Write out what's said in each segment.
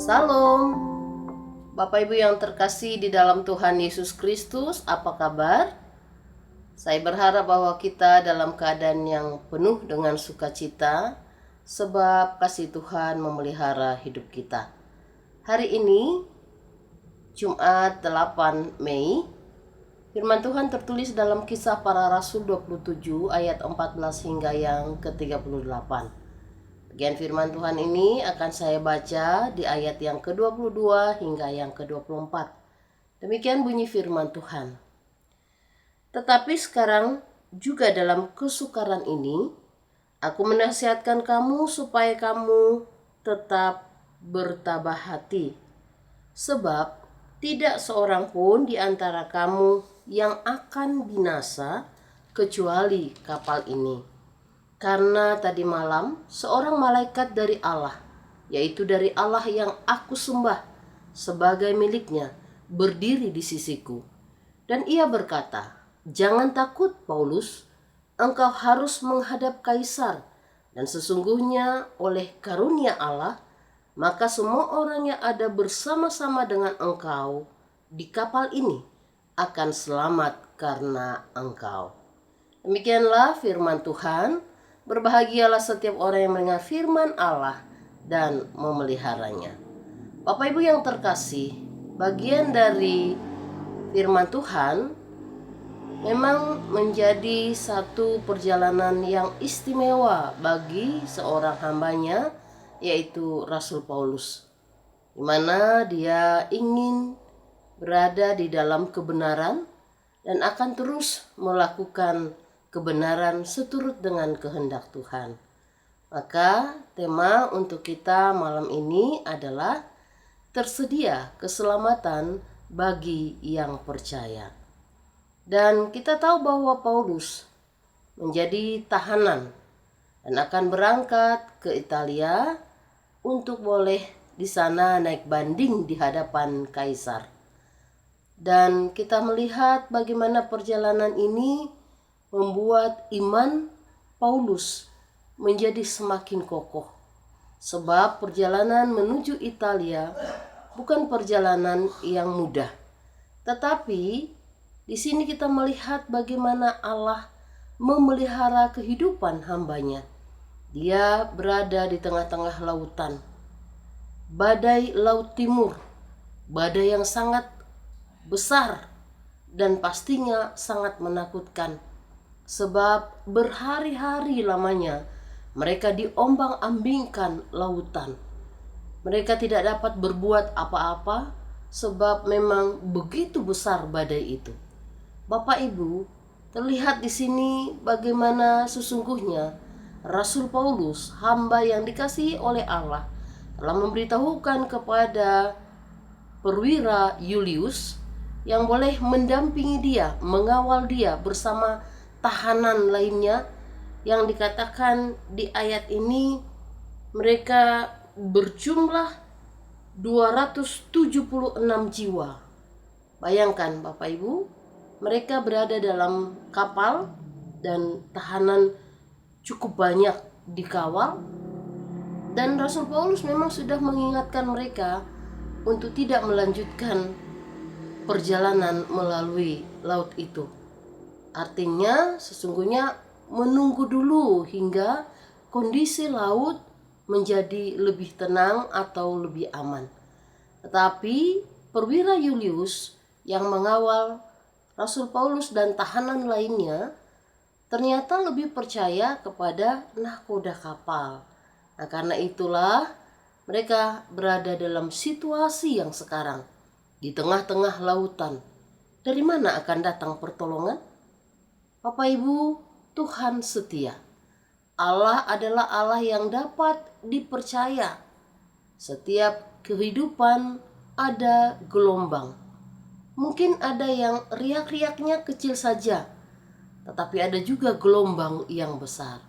Salam, Bapak Ibu yang terkasih di dalam Tuhan Yesus Kristus, apa kabar? Saya berharap bahwa kita dalam keadaan yang penuh dengan sukacita, sebab kasih Tuhan memelihara hidup kita. Hari ini, Jumat 8 Mei, firman Tuhan tertulis dalam Kisah Para Rasul 27 ayat 14 hingga yang ke-38. Bagian firman Tuhan ini akan saya baca di ayat yang ke-22 hingga yang ke-24. Demikian bunyi firman Tuhan. Tetapi sekarang juga dalam kesukaran ini, aku menasihatkan kamu supaya kamu tetap bertabah hati. Sebab tidak seorang pun di antara kamu yang akan binasa kecuali kapal ini. Karena tadi malam seorang malaikat dari Allah, yaitu dari Allah yang aku sembah sebagai miliknya, berdiri di sisiku. Dan ia berkata, "Jangan takut Paulus, engkau harus menghadap kaisar. Dan sesungguhnya oleh karunia Allah, maka semua orang yang ada bersama-sama dengan engkau di kapal ini akan selamat karena engkau." Demikianlah firman Tuhan. Berbahagialah setiap orang yang mendengar firman Allah dan memeliharanya. Bapak Ibu yang terkasih, bagian dari firman Tuhan memang menjadi satu perjalanan yang istimewa bagi seorang hambanya, yaitu Rasul Paulus, di mana dia ingin berada di dalam kebenaran dan akan terus melakukan kebenaran seturut dengan kehendak Tuhan. Maka tema untuk kita malam ini adalah tersedia keselamatan bagi yang percaya. Dan kita tahu bahwa Paulus menjadi tahanan dan akan berangkat ke Italia untuk boleh di sana naik banding di hadapan kaisar. Dan kita melihat bagaimana perjalanan ini membuat iman Paulus menjadi semakin kokoh. Sebab perjalanan menuju Italia bukan perjalanan yang mudah. Tetapi di sini kita melihat bagaimana Allah memelihara kehidupan hambanya. Dia berada di tengah-tengah lautan. Badai Laut Timur, badai yang sangat besar dan pastinya sangat menakutkan. Sebab berhari-hari lamanya mereka diombang-ambingkan lautan. Mereka tidak dapat berbuat apa-apa sebab memang begitu besar badai itu. Bapak Ibu, terlihat di sini bagaimana sesungguhnya Rasul Paulus, hamba yang dikasihi oleh Allah, telah memberitahukan kepada perwira Julius yang boleh mendampingi dia, mengawal dia bersama tahanan lainnya, yang dikatakan di ayat ini mereka berjumlah 276 jiwa. Bayangkan Bapak Ibu, mereka berada dalam kapal dan tahanan cukup banyak dikawal. Dan Rasul Paulus memang sudah mengingatkan mereka untuk tidak melanjutkan perjalanan melalui laut itu. Artinya sesungguhnya menunggu dulu hingga kondisi laut menjadi lebih tenang atau lebih aman. Tetapi perwira Julius yang mengawal Rasul Paulus dan tahanan lainnya ternyata lebih percaya kepada nahkoda kapal. Nah, karena itulah mereka berada dalam situasi yang sekarang di tengah-tengah lautan. Dari mana akan datang pertolongan? Bapak Ibu, Tuhan setia. Allah adalah Allah yang dapat dipercaya. Setiap kehidupan ada gelombang. Mungkin ada yang riak-riaknya kecil saja, tetapi ada juga gelombang yang besar.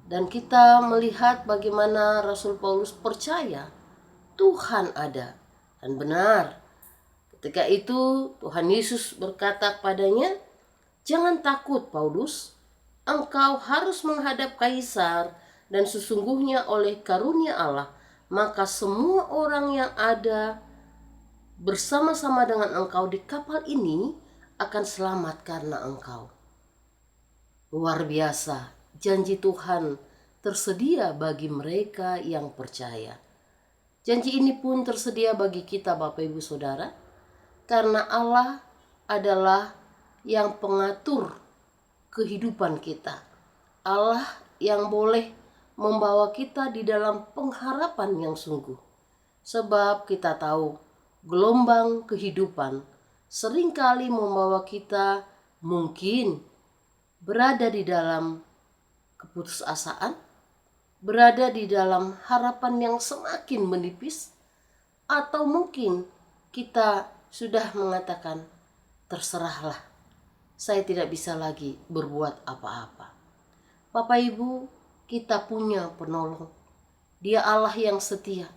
Dan kita melihat bagaimana Rasul Paulus percaya Tuhan ada dan benar. Ketika itu Tuhan Yesus berkata kepadanya, "Jangan takut Paulus, engkau harus menghadap kaisar dan sesungguhnya oleh karunia Allah, maka semua orang yang ada bersama-sama dengan engkau di kapal ini akan selamat karena engkau. Luar biasa, janji Tuhan tersedia bagi mereka yang percaya. Janji ini pun tersedia bagi kita Bapak Ibu Saudara, karena Allah adalah yang pengatur kehidupan kita. Allah yang boleh membawa kita di dalam pengharapan yang sungguh. Sebab kita tahu gelombang kehidupan seringkali membawa kita mungkin berada di dalam keputusasaan, berada di dalam harapan yang semakin menipis, atau mungkin kita sudah mengatakan, terserahlah, saya tidak bisa lagi berbuat apa-apa. Bapak Ibu, kita punya penolong. Dia Allah yang setia.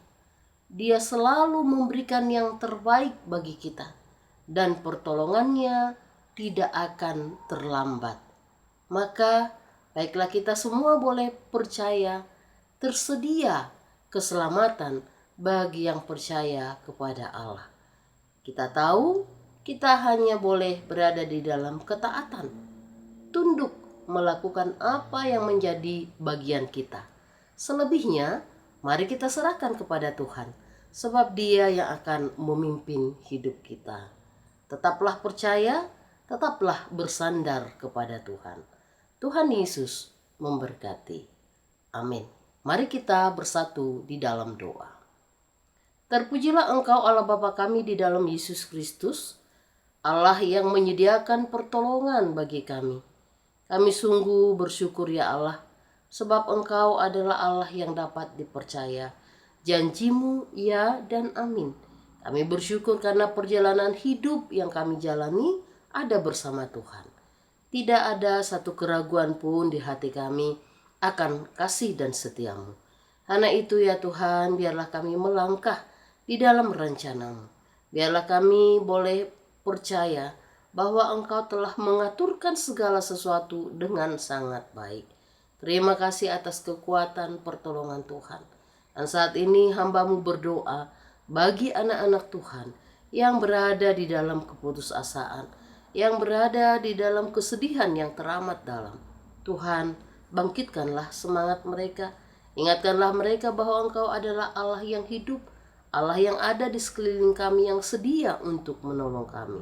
Dia selalu memberikan yang terbaik bagi kita, dan pertolongannya tidak akan terlambat. Maka baiklah kita semua boleh percaya tersedia keselamatan bagi yang percaya kepada Allah. Kita tahu kita hanya boleh berada di dalam ketaatan, tunduk melakukan apa yang menjadi bagian kita. Selebihnya, mari kita serahkan kepada Tuhan, sebab Dia yang akan memimpin hidup kita. Tetaplah percaya, tetaplah bersandar kepada Tuhan. Tuhan Yesus memberkati. Amin. Mari kita bersatu di dalam doa. Terpujilah Engkau Allah Bapa kami di dalam Yesus Kristus, Allah yang menyediakan pertolongan bagi kami. Kami sungguh bersyukur ya Allah, sebab Engkau adalah Allah yang dapat dipercaya. Janji-Mu ya dan amin. Kami bersyukur karena perjalanan hidup yang kami jalani ada bersama Tuhan. Tidak ada satu keraguan pun di hati kami akan kasih dan setia-Mu. Karena itu ya Tuhan, biarlah kami melangkah di dalam rencana-Mu. Biarlah kami boleh percaya bahwa Engkau telah mengaturkan segala sesuatu dengan sangat baik. Terima kasih atas kekuatan pertolongan Tuhan. Dan saat ini hamba-Mu berdoa bagi anak-anak Tuhan yang berada di dalam keputusasaan, yang berada di dalam kesedihan yang teramat dalam. Tuhan, bangkitkanlah semangat mereka. Ingatkanlah mereka bahwa Engkau adalah Allah yang hidup, Allah yang ada di sekeliling kami yang sedia untuk menolong kami.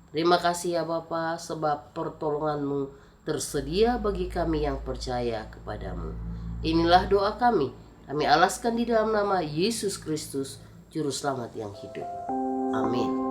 Terima kasih ya Bapa, sebab pertolongan-Mu tersedia bagi kami yang percaya kepadamu. Inilah doa kami. Kami alaskan di dalam nama Yesus Kristus, Juru Selamat yang hidup. Amin.